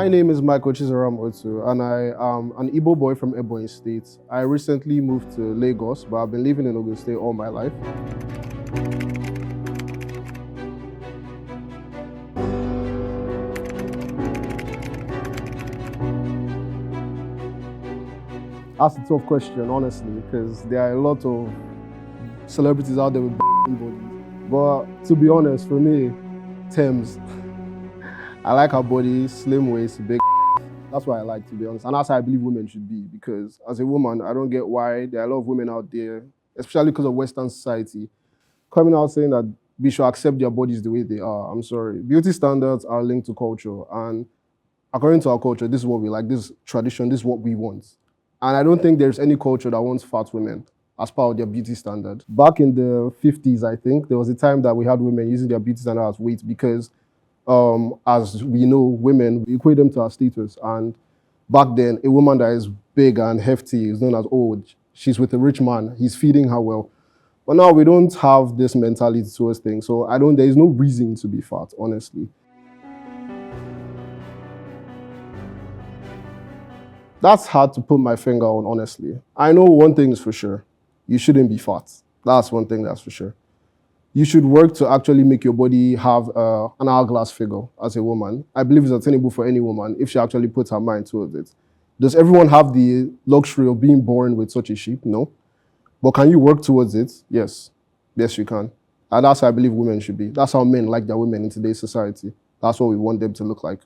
My name is Michael Chizaram Otu, and I am an Igbo boy from Ebonyi State. I recently moved to Lagos, but I've been living in Ogun State all my life. That's a tough question, honestly, because there are a lot of celebrities out there with bodies. But to be honest, for me, Thames. I like her body, slim waist, big. That's what I like, to be honest. And that's how I believe women should be. Because as a woman, I don't get why there are a lot of women out there, especially because of Western society, coming out saying that we should accept their bodies the way they are. I'm sorry. Beauty standards are linked to culture. And according to our culture, this is what we like, this is tradition, this is what we want. And I don't think there's any culture that wants fat women as part of their beauty standard. Back in the 50s, I think, there was a time that we had women using their beauty standard as weight because as we know, women, we equate them to our status. And back then, a woman that is big and hefty is known as, oh, she's with a rich man, he's feeding her well. But now we don't have this mentality towards things. So there is no reason to be fat, honestly. That's hard to put my finger on, honestly. I know one thing is for sure. You shouldn't be fat. That's one thing that's for sure. You should work to actually make your body have an hourglass figure as a woman. I believe it's attainable for any woman if she actually puts her mind towards it. Does everyone have the luxury of being born with such a shape? No. But can you work towards it? Yes. Yes, you can. And that's how I believe women should be. That's how men like their women in today's society. That's what we want them to look like.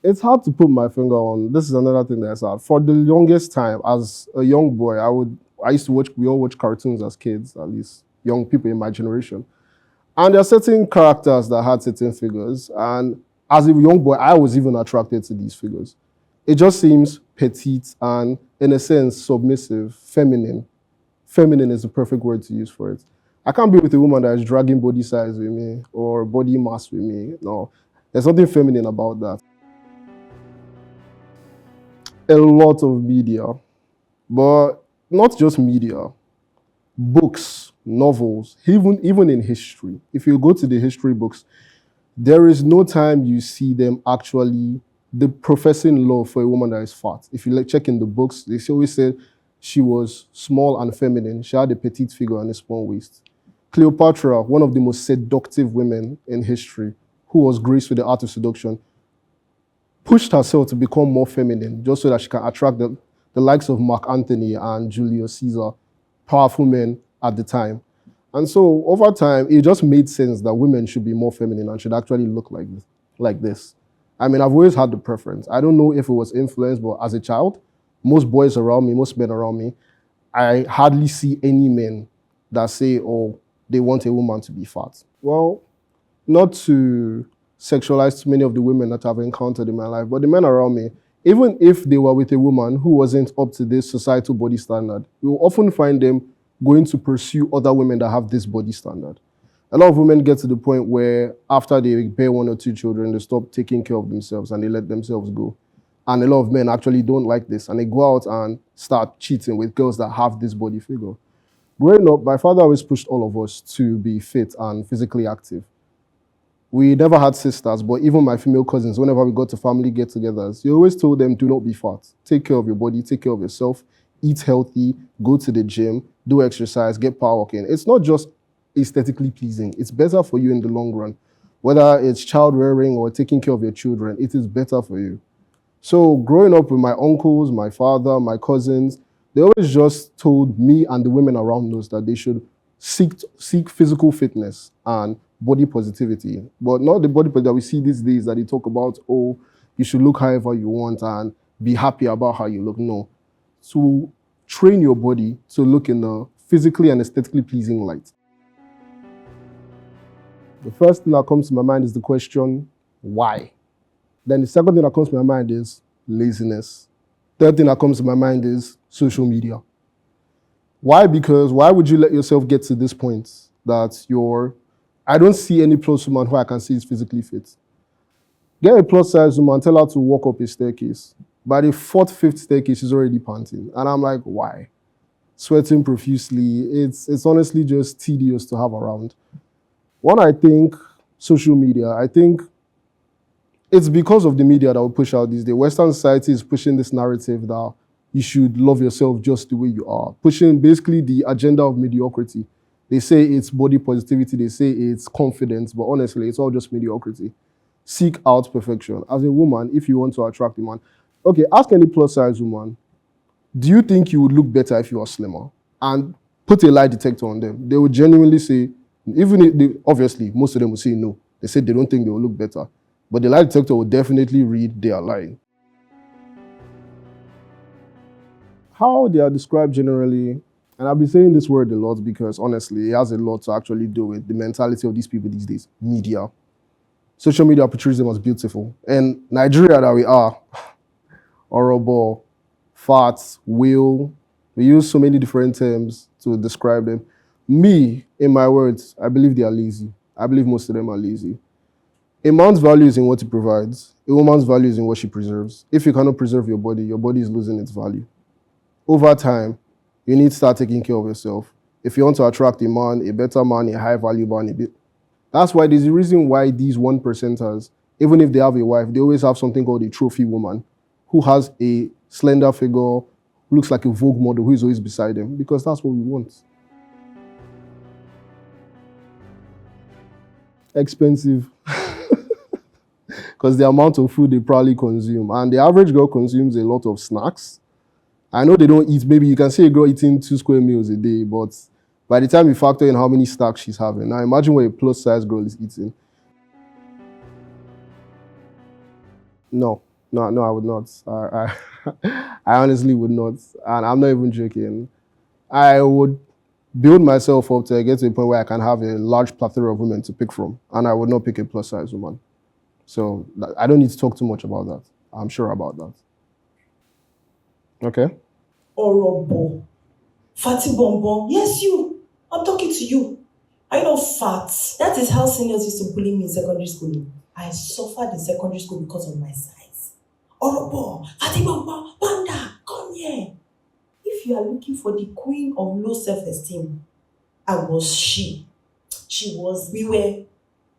It's hard to put my finger on. This is another thing that's hard. For the longest time, as a young boy, we all watch cartoons as kids, at least young people in my generation. And there are certain characters that had certain figures. And as a young boy, I was even attracted to these figures. It just seems petite and, in a sense, submissive, feminine. Feminine is the perfect word to use for it. I can't be with a woman that is dragging body size with me or body mass with me. No, there's nothing feminine about that. A lot of media, but not just media, books, novels, even in history. If you go to the history books, there is no time you see them actually professing love for a woman that is fat. If you check in the books, they always say she was small and feminine. She had a petite figure and a small waist. Cleopatra, one of the most seductive women in history, who was graced with the art of seduction, pushed herself to become more feminine just so that she can attract the likes of Mark Antony and Julius Caesar, powerful men at the time. And so over time, it just made sense that women should be more feminine and should actually look like this. I mean, I've always had the preference. I don't know if it was influenced, but as a child, most boys around me, most men around me, I hardly see any men that say, oh, they want a woman to be fat. Well, not to sexualize too many of the women that I've encountered in my life, but the men around me, even if they were with a woman who wasn't up to this societal body standard, you will often find them going to pursue other women that have this body standard. A lot of women get to the point where after they bear one or two children, they stop taking care of themselves and they let themselves go. And a lot of men actually don't like this and they go out and start cheating with girls that have this body figure. Growing up, my father always pushed all of us to be fit and physically active. We never had sisters, but even my female cousins, whenever we got to family get-togethers, you always told them, do not be fat. Take care of your body, take care of yourself, eat healthy, go to the gym, do exercise, get power walking. It's not just aesthetically pleasing. It's better for you in the long run. Whether it's child rearing or taking care of your children, it is better for you. So growing up with my uncles, my father, my cousins, they always just told me and the women around us that they should seek physical fitness and body positivity, but not the body that we see these days that they talk about, oh, you should look however you want and be happy about how you look. No. To train your body to look in a physically and aesthetically pleasing light. The first thing that comes to my mind is the question, why? Then the second thing that comes to my mind is laziness. Third thing that comes to my mind is social media. Why? Because why would you let yourself get to this point that I don't see any plus woman who I can see is physically fit. Get a plus size woman, tell her to walk up a staircase. By the fourth, fifth staircase, she's already panting. And I'm like, why? Sweating profusely. It's honestly just tedious to have around. One, I think social media. I think it's because of the media that will push out these days. Western society is pushing this narrative that you should love yourself just the way you are, pushing basically the agenda of mediocrity. They say it's body positivity, they say it's confidence, but honestly, it's all just mediocrity. Seek out perfection. As a woman, if you want to attract a man, okay, ask any plus size woman, do you think you would look better if you were slimmer? And put a lie detector on them. They would genuinely say, even if they, obviously, most of them will say no. They say they don't think they will look better. But the lie detector will definitely read they are lying. How they are described generally, and I've been saying this word a lot because honestly, it has a lot to actually do with the mentality of these people these days. Media. Social media portrays them as beautiful. And Nigeria that we are, horrible, fat, whale. We use so many different terms to describe them. Me, in my words, I believe they are lazy. I believe most of them are lazy. A man's value is in what he provides. A woman's value is in what she preserves. If you cannot preserve your body is losing its value. Over time, you need to start taking care of yourself. If you want to attract a man, a better man, a high value man, that's why there's a reason why these 1%ers, even if they have a wife, they always have something called a trophy woman who has a slender figure, who looks like a Vogue model, who is always beside them, because that's what we want. Expensive. Because the amount of food they probably consume. And the average girl consumes a lot of snacks. I know they don't eat, maybe you can see a girl eating 2 square meals a day, but by the time you factor in how many snacks she's having, now imagine what a plus size girl is eating. No, I would not. I honestly would not. And I'm not even joking. I would build myself up to get to a point where I can have a large plethora of women to pick from. And I would not pick a plus size woman. So I don't need to talk too much about that. I'm sure about that. Okay. Orobo. Fatty bonbon. Yes, you. I'm talking to you. Are you not fat? That is how seniors used to bully me in secondary school. I suffered in secondary school because of my size. Orobo. Fatty bonbon. Panda. Come here. If you are looking for the queen of low self-esteem, I was she. She was. We were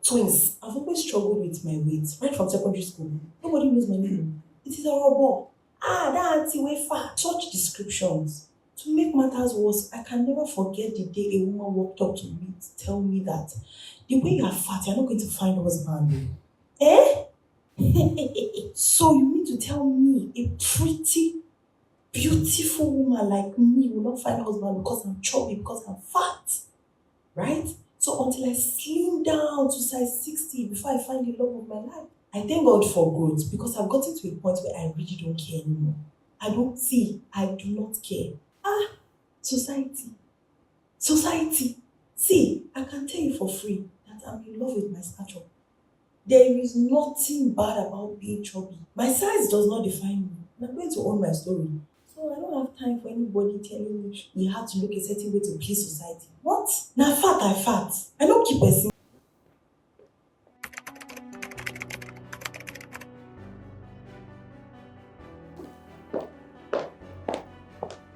twins. I've always struggled with my weight right from secondary school. Nobody knows my name. It is Orobo. That auntie way fat. Such descriptions. To make matters worse, I can never forget the day a woman walked up to me to tell me that the way you are fat, you're not going to find a husband. Eh? So you mean to tell me a pretty, beautiful woman like me will not find a husband because I'm chubby, because I'm fat? Right? So until I slim down to size 60 before I find the love of my life. I thank God for growth because I've gotten to a point where I really don't care anymore. I do not care. Society. See, I can tell you for free that I'm in love with my stature. There is nothing bad about being chubby. My size does not define me. I'm going to own my story. So I don't have time for anybody telling me you have to look a certain way to please society. What? Now fat. I don't keep a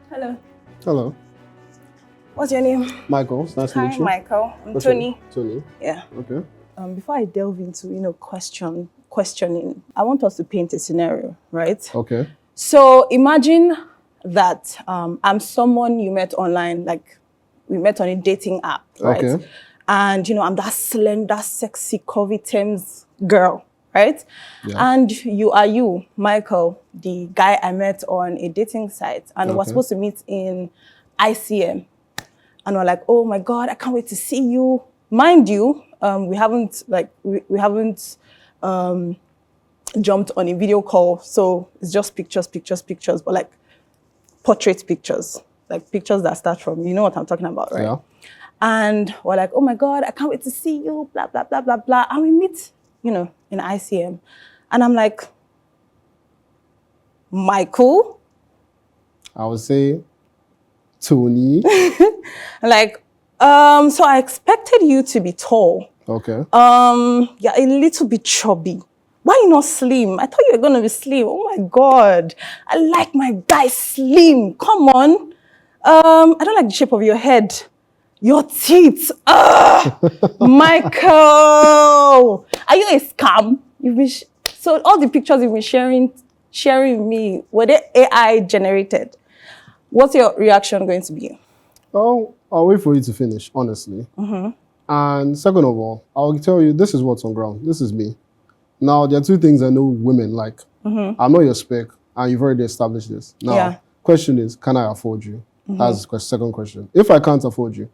Hello. Hello. What's your name? Michael. It's nice to meet Hi, you. Michael. I'm What's Tony. Tony. Yeah. Okay. Before I delve into, questioning, I want us to paint a scenario, right? Okay. So imagine that I'm someone you met online, like we met on a dating app, right? Okay. And, I'm that slender, sexy, curvy Thames girl, right? Yeah. And you are you, Michael, the guy I met on a dating site, and we're supposed to meet in ICM. And we're like, oh my God, I can't wait to see you. Mind you, we haven't jumped on a video call, so it's just pictures, but like portrait pictures, like pictures that start from, you know what I'm talking about, right? Yeah. And we're like, oh my God, I can't wait to see you, blah, blah, blah, blah, blah. And we meet, in ICM. And I'm like, Michael? I would say Tony. Like, so I expected you to be tall. Okay. Yeah, a little bit chubby. Why you not slim? I thought you were gonna be slim. Oh my God. I like my guy slim. Come on. I don't like the shape of your head. Your teeth. Michael. Are you a scam? So all the pictures you've been sharing with me, were they AI generated? What's your reaction going to be? Oh, I'll wait for you to finish, honestly. And second of all, I'll tell you, this is what's on ground. This is me. Now, there are two things I know women like. I'm not your spec, and you've already established this. Now, question is, can I afford you? That's the second question. If I can't afford you,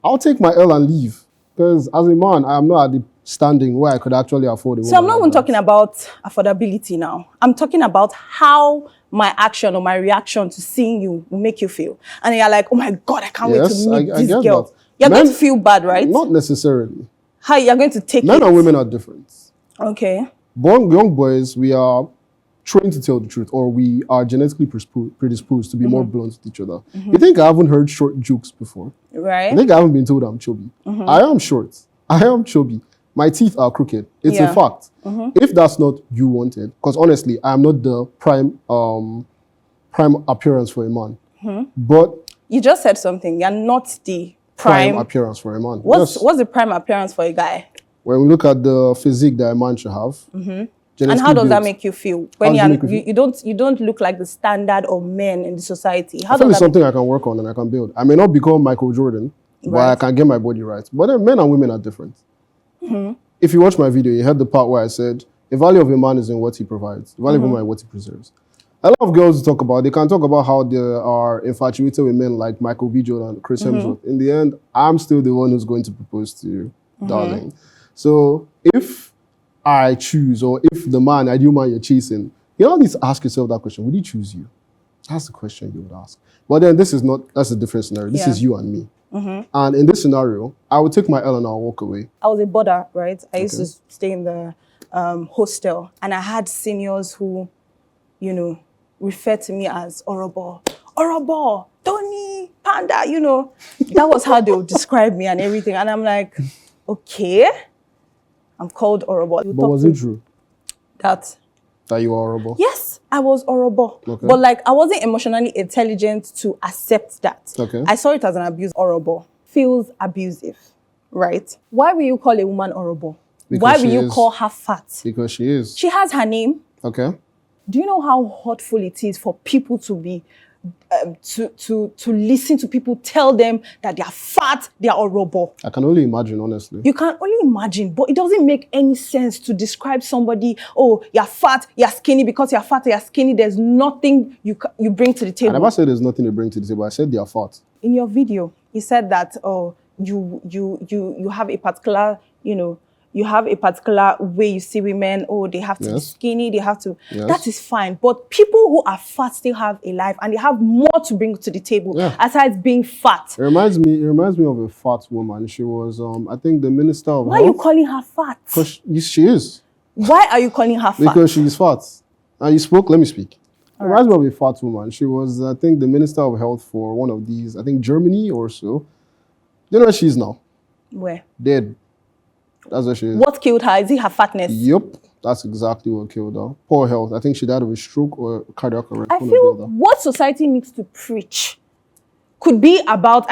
I'll take my L and leave. Because as a man, I am not at the standing where I could actually afford it. So I'm not even talking about affordability now. I'm talking about how my action or my reaction to seeing you will make you feel. And you're like, oh my God, I can't wait to meet this girl. That. You're going to feel bad, right? Not necessarily. How you're going to take Men it? and women are different. Okay. Young boys, we are trained to tell the truth, or we are genetically predisposed to be more blunt with each other. You think I haven't heard short jokes before? Right. I think I haven't been told I'm chubby. I am short. I am chubby. My teeth are crooked. It's a fact. If that's not you wanted, because honestly, I am not the prime appearance for a man. But you just said something. You're not the prime appearance for a man. What's the prime appearance for a guy? When we look at the physique that a man should have, and how does that make you feel when you don't look like the standard of men in the society? I feel it's something I can work on and I can build. I may not become Michael Jordan, but I can get my body right. But then men and women are different. If you watch my video, you heard the part where I said the value of a man is in what he provides, the value of a man is what he preserves. A lot of girls talk about, they can talk about how they are infatuated with men like Michael B. Jordan and Chris Hemsworth. In the end, I'm still the one who's going to propose to you, darling. So if I choose, or if the man, ideal man you're chasing, you don't need to ask yourself that question. Would he choose you? That's the question you would ask. But then that's a different scenario. This is you and me. And in this scenario, I would take my L and I'll walk away. I was a boarder, right? I used to stay in the hostel, and I had seniors who, referred to me as Orobo, Tony, Panda, That was how they would describe me and everything. And I'm like, okay, I'm called Orobo. But was it true? That you were Orobo? Yes, I was Orobo. Okay. But I wasn't emotionally intelligent to accept that. Okay. I saw it as an abuse. Orobo feels abusive, right? Why will you call a woman Orobo? Why will you call her fat? Because she is. She has her name. Okay. Do you know how hurtful it is for people to be to listen to people tell them that they are fat, they are Orobo? I can only imagine, honestly. You can only imagine, but it doesn't make any sense to describe somebody, oh, you're fat, you're skinny. Because you're fat, you're skinny, there's nothing you bring to the table. I never said there's nothing to bring to the table. I said they are fat. In your video, you said that, oh, you have a particular, you have a particular way you see women, oh, they have to be skinny, they have to, that is fine. But people who are fat still have a life and they have more to bring to the table aside being fat. It reminds me of a fat woman. She was, I think, the Minister of Health. Why are you calling her fat? Because she is. Why are you calling her fat? Because she's fat. And you spoke, let me speak. It reminds me of a fat woman. She was, I think, the Minister of Health for one of these, I think Germany or so. You know where she is now? Where? Dead. That's what she is. What killed her? Is it her fatness? Yep. That's exactly what killed her. Poor health. I think she died of a stroke or cardiac arrest. I feel what society needs to preach could be about,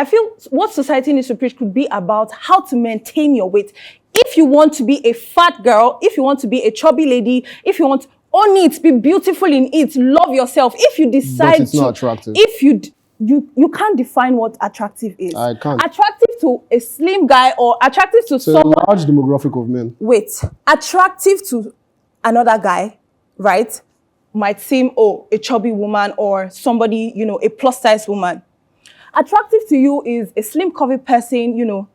what society needs to preach could be about how to maintain your weight. If you want to be a fat girl, if you want to be a chubby lady, if you want, own it, be beautiful in it, love yourself. If you decide but it's not attractive. If you can't define what attractive is. I can't. Attractive to a slim guy or attractive to someone. A large demographic of men. Wait, attractive to another guy, right? Might seem, oh, a chubby woman or somebody, a plus size woman. Attractive to you is a slim, curvy person,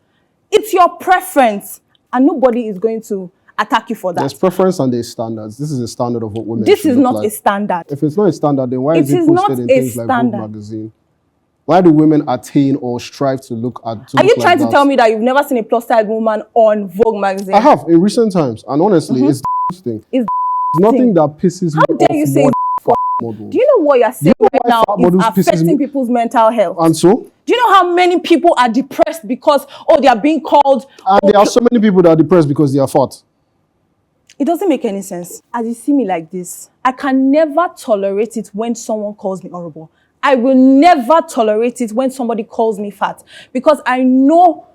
It's your preference and nobody is going to attack you for that. There's preference and there's standards. This is a standard of what women This should is look not like. a standard. If it's not a standard, then why is it posted in things like Vogue magazine? Why do women attain or strive to look at? Are you trying to tell me that you've never seen a plus-size woman on Vogue magazine? I have in recent times, and honestly, it's the thing. It's nothing that pisses me off. How dare you say models. Do you know what you're saying right now is affecting people's mental health? And so? Do you know how many people are depressed because, they are being called... And there are so many people that are depressed because they are fat. It doesn't make any sense. As you see me like this, I can never tolerate it when someone calls me horrible. I will never tolerate it when somebody calls me fat, because I know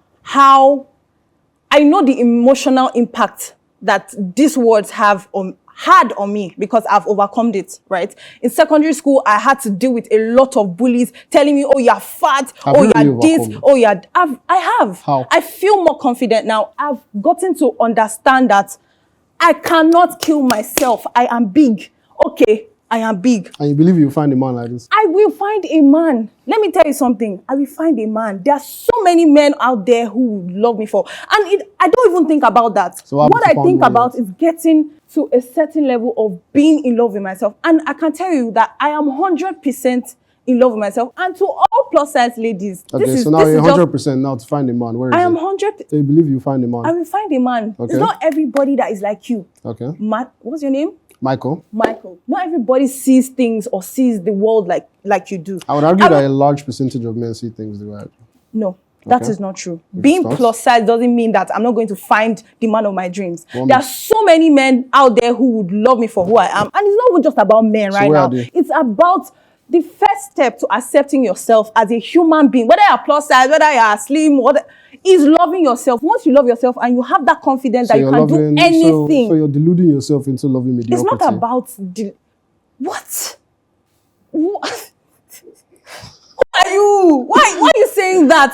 the emotional impact that these words had on me, because I've overcome it, right? In secondary school, I had to deal with a lot of bullies telling me, oh, you're fat, oh, you're this, oh, you're... I have. How? I feel more confident now. I've gotten to understand that I cannot kill myself. I am big. Okay, I am big. And you believe you'll find a man like this? I will find a man. Let me tell you something. I will find a man. There are so many men out there who would love me for. And I don't even think about that. So what I think about is getting to a certain level of being in love with myself. And I can tell you that I am 100% in love with myself. And to all plus size ladies, okay, so now you're 100% now to find a man. Where is I am it? 100%. So you believe you find a man? I will find a man. Okay. It's not everybody that is like you. Okay. What's your name? Michael. Not everybody sees things or sees the world like you do. I would argue that a large percentage of men see things the way I do. No, that is not true. Being plus size doesn't mean that I'm not going to find the man of my dreams. There are so many men out there who would love me for who I am. And it's not even just about men right now. It's about the first step to accepting yourself as a human being, whether you're plus size, whether you're slim, is loving yourself. Once you love yourself and you have that confidence that you can do anything. So you're deluding yourself into loving mediocrity. It's not about what? Who are you? Why are you saying that?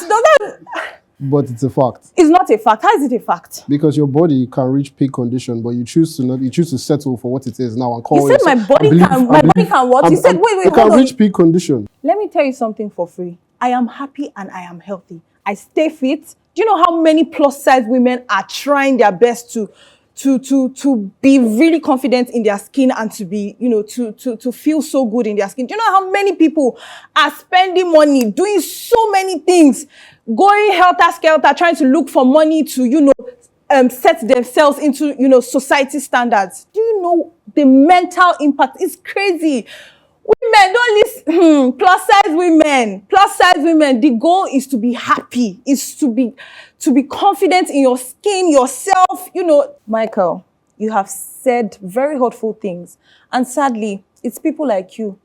But it's a fact. It's not a fact. How is it a fact? Because your body can reach peak condition, but you choose to not. You choose to settle for what it is now and call it. You said my body can what? You said wait. You can reach peak condition. Let me tell you something for free. I am happy and I am healthy. I stay fit. Do you know how many plus size women are trying their best to be really confident in their skin and to be, to feel so good in their skin? Do you know how many people are spending money, doing so many things, going helter-skelter, trying to look for money to, set themselves into, society standards? Do you know the mental impact? It's crazy. Women, don't listen. Plus size women. The goal is to be happy, is to be confident in your skin, yourself. Michael, you have said very hurtful things. And sadly, it's people like you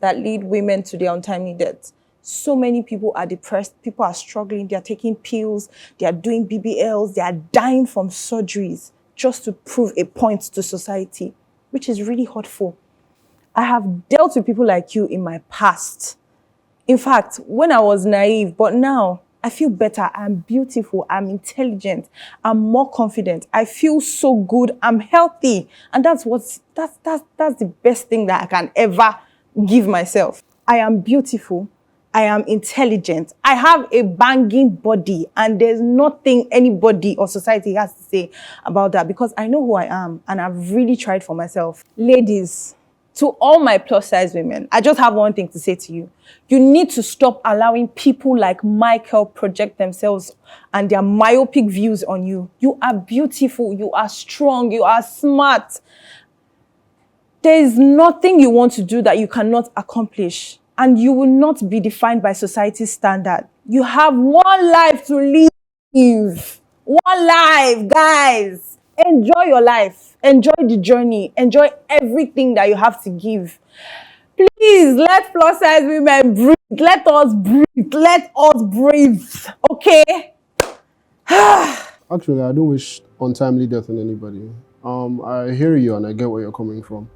that lead women to their untimely death. So many people are depressed. People are struggling. They are taking pills. They are doing BBLs. They are dying from surgeries just to prove a point to society, which is really hurtful. I have dealt with people like you in my past. In fact, when I was naive, but now I feel better. I'm beautiful. I'm intelligent. I'm more confident. I feel so good. I'm healthy. And that's the best thing that I can ever give myself. I am beautiful. I am intelligent. I have a banging body, and there's nothing anybody or society has to say about that, because I know who I am and I've really tried for myself. Ladies, to all my plus size women, I just have one thing to say to you. You need to stop allowing people like Michael project themselves and their myopic views on you. You are beautiful. You are strong. You are smart. There is nothing you want to do that you cannot accomplish, and you will not be defined by society's standard. You have one life to live. One life, guys. Enjoy your life. Enjoy the journey. Enjoy everything that you have to give. Please, let plus size women breathe. Let us breathe. Let us breathe. Okay? Actually, I don't wish untimely death on anybody. I hear you and I get where you're coming from.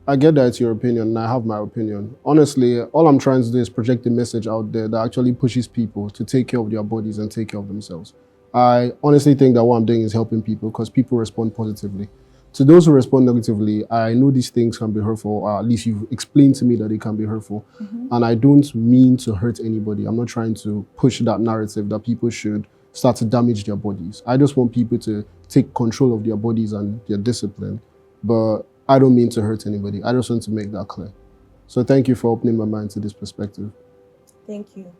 I get that it's your opinion and I have my opinion. Honestly, all I'm trying to do is project a message out there that actually pushes people to take care of their bodies and take care of themselves. I honestly think that what I'm doing is helping people because people respond positively. To those who respond negatively, I know these things can be hurtful, or at least you've explained to me that they can be hurtful. And I don't mean to hurt anybody. I'm not trying to push that narrative that people should start to damage their bodies. I just want people to take control of their bodies and their discipline. But I don't mean to hurt anybody. I just want to make that clear. So thank you for opening my mind to this perspective. Thank you.